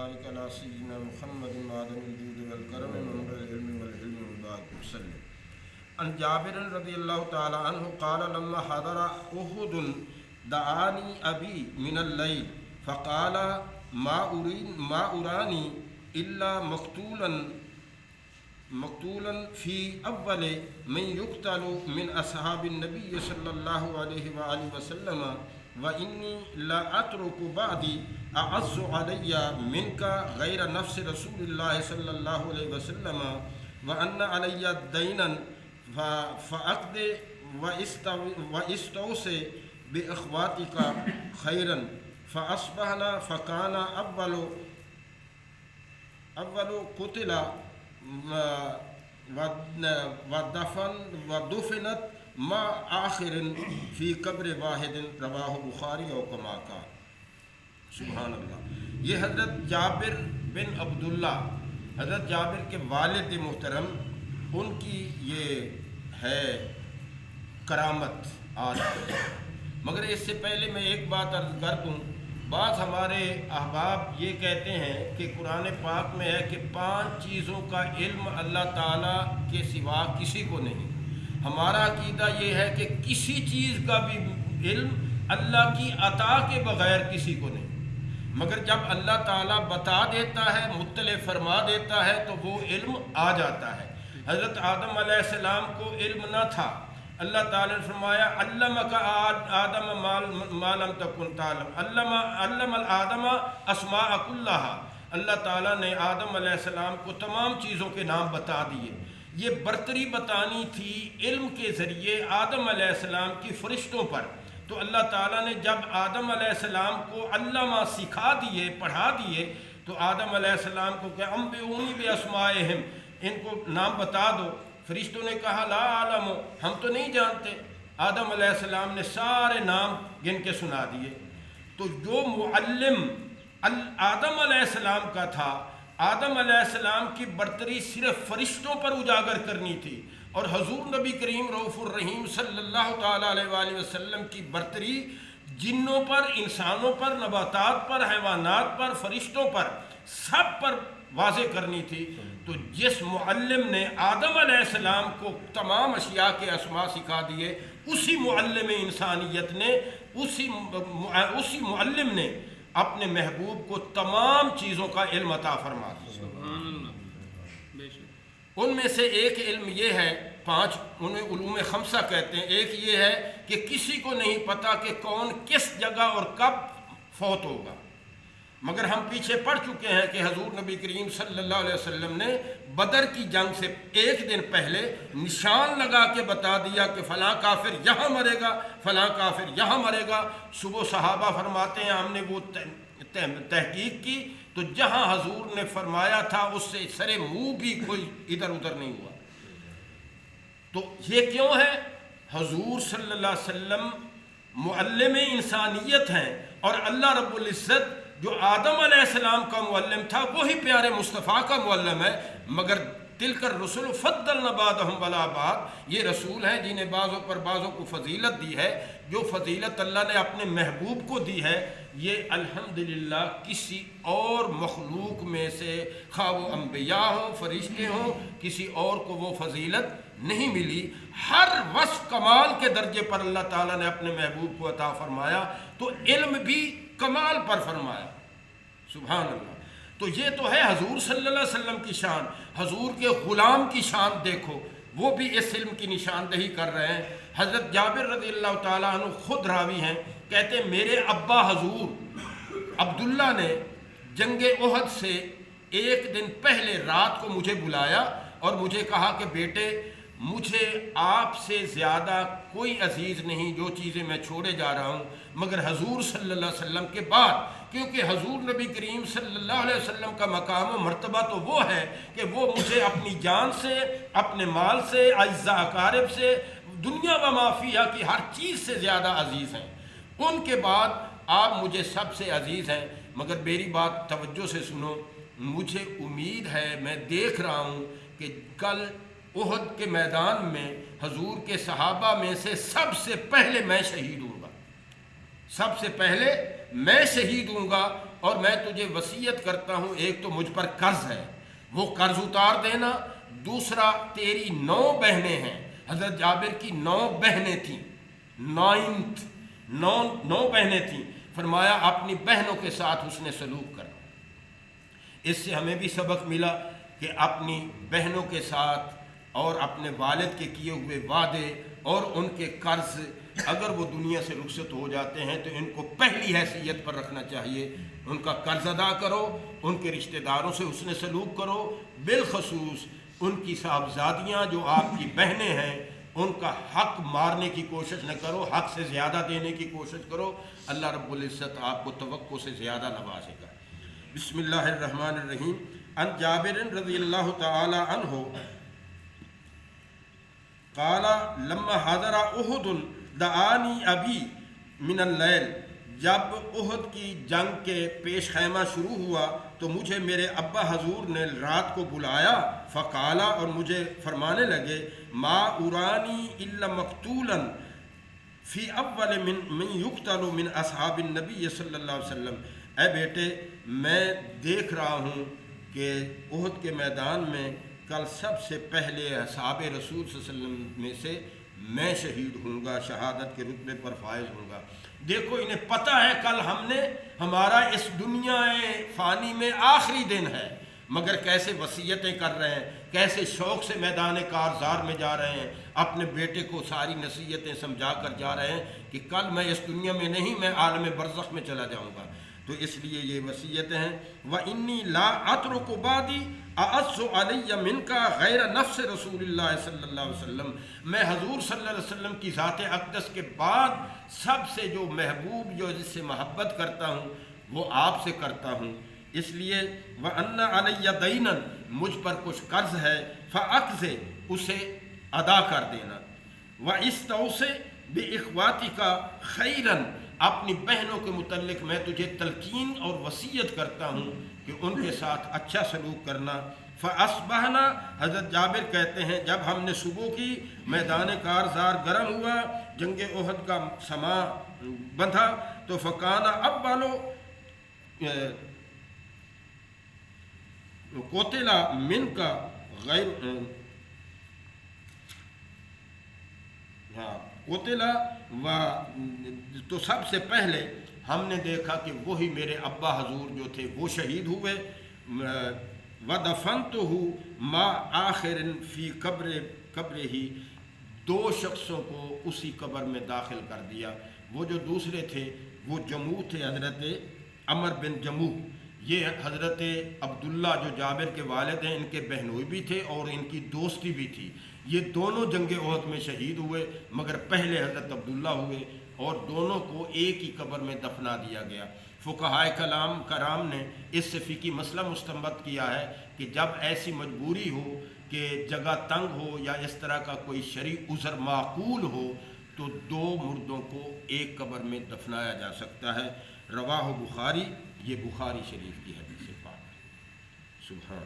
وبارك على سيدنا محمد معدن الجود والكرم منبع العلم والحلم وبارك وسلم. عن جابر رضي الله تعالى عنه قال لما حضر أحد دعاني أبي من الليل فقال ما أراني إلا مقتولا في أول من يقتل من أصحاب النبي صلى الله عليه وآله وسلم وإني لا أترك بعدي أعز علي منك غير نفس رسول الله صلى الله عليه وسلم وأن علي دينا فأقض واستوصي بإخواتك خيرا. فأصبحنا فكان أول قتل ودفنت مع آخر فی قبر واحد رواہ بخاری و کما قال. سبحان اللہ. یہ حضرت جابر بن عبداللہ، حضرت جابر کے والد محترم، ان کی یہ ہے کرامت آج. مگر اس سے پہلے میں ایک بات عرض کر دوں. بعض ہمارے احباب یہ کہتے ہیں کہ قرآن پاک میں ہے کہ 5 چیزوں کا علم اللہ تعالیٰ کے سوا کسی کو نہیں. ہمارا عقیدہ یہ ہے کہ کسی چیز کا بھی علم اللہ کی عطا کے بغیر کسی کو نہیں. مگر جب اللہ تعالیٰ بتا دیتا ہے، مطلع فرما دیتا ہے، تو وہ علم آ جاتا ہے. حضرت آدم علیہ السلام کو علم نہ تھا. اللہ تعالیٰ نے فرمایا علمک آدم ما لم تکن تعلم، علم الآدم اسماء کلہا. اللہ تعالیٰ نے آدم علیہ السلام کو تمام چیزوں کے نام بتا دیے. یہ برتری بتانی تھی علم کے ذریعے آدم علیہ السلام کی فرشتوں پر. تو اللہ تعالیٰ نے جب آدم علیہ السلام کو علامہ سکھا دیے، پڑھا دیے، تو آدم علیہ السلام کو کہ انبئونی باسمائہم، ان کو نام بتا دو. فرشتوں نے کہا لا عالم، ہم تو نہیں جانتے. آدم علیہ السلام نے سارے نام گن کے سنا دیے. تو جو معلم آدم علیہ السلام کا تھا، آدم علیہ السلام کی برتری صرف فرشتوں پر اجاگر کرنی تھی، اور حضور نبی کریم رؤوف الرحیم صلی اللہ تعالیٰ علیہ وآلہ وسلم کی برتری جنوں پر، انسانوں پر، نباتات پر، حیوانات پر، فرشتوں پر، سب پر واضح کرنی تھی. تو جس معلم نے آدم علیہ السلام کو تمام اشیاء کے اسماء سکھا دیے، اسی معلم انسانیت نے، اسی معلم نے اپنے محبوب کو تمام چیزوں کا علم عطا فرما دیا. ان میں سے ایک علم یہ ہے، 5 انہیں علوم 5 کہتے ہیں. ایک یہ ہے کہ کسی کو نہیں پتا کہ کون کس جگہ اور کب فوت ہوگا. مگر ہم پیچھے پڑھ چکے ہیں کہ حضور نبی کریم صلی اللہ علیہ وسلم نے بدر کی جنگ سے ایک دن پہلے نشان لگا کے بتا دیا کہ فلاں کافر یہاں مرے گا، فلاں کافر یہاں مرے گا. صبح صحابہ فرماتے ہیں ہم نے وہ تحقیق کی تو جہاں حضور نے فرمایا تھا اس سے سرے منہ بھی کوئی ادھر ادھر نہیں ہوا. تو یہ کیوں ہے؟ حضور صلی اللہ علیہ وسلم معلم انسانیت ہیں، اور اللہ رب العزت جو آدم علیہ السلام کا معلم تھا وہی پیارے مصطفیٰ کا معلم ہے. مگر تلک الرسل فضلنا بعضهم علی بعض، یہ رسول ہیں جنہیں بعضوں پر بعضوں کو فضیلت دی ہے. جو فضیلت اللہ نے اپنے محبوب کو دی ہے، یہ الحمدللہ کسی اور مخلوق میں سے، خواہ وہ انبیاء ہوں، فرشتے ہوں، کسی اور کو وہ فضیلت نہیں ملی. ہر وصف کمال کے درجے پر اللہ تعالیٰ نے اپنے محبوب کو عطا فرمایا، تو علم بھی کمال پر فرمایا. سبحان اللہ. تو یہ تو ہے حضور صلی اللہ علیہ وسلم کی شان. حضور کے غلام کی شان دیکھو، وہ بھی اس علم کی نشاندہی کر رہے ہیں. حضرت جابر رضی اللہ تعالیٰ عنہ خود راوی ہیں، کہتے ہیں میرے ابا حضور عبداللہ نے جنگ احد سے ایک دن پہلے رات کو مجھے بلایا اور مجھے کہا کہ بیٹے، مجھے آپ سے زیادہ کوئی عزیز نہیں جو چیزیں میں چھوڑے جا رہا ہوں، مگر حضور صلی اللہ علیہ وسلم کے بعد. کیونکہ حضور نبی کریم صلی اللہ علیہ وسلم کا مقام و مرتبہ تو وہ ہے کہ وہ مجھے اپنی جان سے، اپنے مال سے، اعزاء اقارب سے، دنیا و ما فیہا کی ہر چیز سے زیادہ عزیز ہیں. ان کے بعد آپ مجھے سب سے عزیز ہیں. مگر میری بات توجہ سے سنو، مجھے امید ہے، میں دیکھ رہا ہوں کہ کل احد کے میدان میں حضور کے صحابہ میں سے سب سے پہلے میں شہید ہوں گا، سب سے پہلے میں شہید ہوں گا. اور میں تجھے وصیت کرتا ہوں، ایک تو مجھ پر قرض ہے، وہ قرض اتار دینا، دوسرا تیری 9 بہنیں ہیں، حضرت جابر کی 9 بہنیں تھیں، 9 بہنیں تھیں، فرمایا اپنی بہنوں کے ساتھ حسن سلوک کرنا۔ اس سے ہمیں بھی سبق ملا کہ اپنی بہنوں کے ساتھ اور اپنے والد کے کیے ہوئے وعدے اور ان کے قرض اگر وہ دنیا سے رخصت ہو جاتے ہیں تو ان کو پہلی حیثیت پر رکھنا چاہیے، ان کا قرض ادا کرو، ان کے رشتہ داروں سے حسن سلوک کرو، بالخصوص ان کی صاحبزادیاں جو آپ کی بہنیں ہیں ان کا حق مارنے کی کوشش نہ کرو، حق سے زیادہ دینے کی کوشش کرو، اللہ رب العزت آپ کو توقع سے زیادہ نوازے گا۔ بسم اللہ الرحمن الرحیم۔ ان جابر رضی اللہ تعالی عنہ قال لما حضر احد دعانی ابی من اللیل، جب احد کی جنگ کے پیش خیمہ شروع ہوا تو مجھے میرے ابا حضور نے رات کو بلایا، فقالا، اور مجھے فرمانے لگے، ما ارانی الا مقتولا فی اول من یقتل من اصحاب النبی صلی اللہ علیہ وسلم، اے بیٹے میں دیکھ رہا ہوں کہ احد کے میدان میں کل سب سے پہلے اصحاب رسول صلی اللہ علیہ وسلم میں سے میں شہید ہوں گا، شہادت کے رتبے پر فائز ہوں گا۔ دیکھو انہیں پتہ ہے کل ہمارا اس دنیا فانی میں آخری دن ہے، مگر کیسے وصیتیں کر رہے ہیں، کیسے شوق سے میدان کارزار میں جا رہے ہیں، اپنے بیٹے کو ساری نصیحتیں سمجھا کر جا رہے ہیں کہ کل میں اس دنیا میں نہیں، میں عالم برزخ میں چلا جاؤں گا۔ تو اس لیے یہ وصیتیں ہیں۔ وَإِنِّي لَا أَتْرُكُ بَعْدِي أَعَزُّ عَلَيَّ مِنْكَ غَيْرَ نَفْسِ رسول اللہ صلی اللہ علیہ وسلم، میں حضور صلی اللہ علیہ وسلم کی ذات اقدس کے بعد سب سے جو محبوب، جو جس سے محبت کرتا ہوں وہ آپ سے کرتا ہوں۔ اس لیے وَأَنَّ عَلَيَّ دَيْنًا، مجھ پر کچھ قرض ہے، فَأَقْضِ، اسے ادا کر دینا۔ وَإِسْتَوْصِ بِإِخْوَاتِكَ خَيْرًا، اپنی بہنوں کے متعلق میں تجھے تلقین اور وصیت کرتا ہوں کہ ان کے ساتھ اچھا سلوک کرنا۔ فَأَصْبَحْنَا، حضرت جابر کہتے ہیں جب ہم نے صبح کی، میدان کارزار گرم ہوا، جنگ احد کا سما بندھا، تو فَكَانَ أَوَّلُ قُتِلَ مِنْكَ غَيْرُ قتل، و تو سب سے پہلے ہم نے دیکھا کہ وہی میرے ابا حضور جو تھے وہ شہید ہوئے۔ وَدَفَنْتُهُ مَا آخِرٍ فِي قَبْرِهِ، 2 شخصوں کو اسی قبر میں داخل کر دیا۔ وہ جو دوسرے تھے وہ جموح تھے، حضرت عمر بن جموح، یہ حضرت عبداللہ جو جابر کے والد ہیں ان کے بہنوئی بھی تھے اور ان کی دوستی بھی تھی۔ یہ دونوں جنگ احد میں شہید ہوئے، مگر پہلے حضرت عبداللہ ہوئے اور دونوں کو ایک ہی قبر میں دفنا دیا گیا۔ فقہائے کرام نے اس سے فقہی مسئلہ مستنبط کیا ہے کہ جب ایسی مجبوری ہو کہ جگہ تنگ ہو یا اس طرح کا کوئی شرعی عذر معقول ہو تو 2 مردوں کو ایک قبر میں دفنایا جا سکتا ہے۔ رواہ بخاری، یہ بخاری شریف کی حدیث پاک ہے۔ سبحان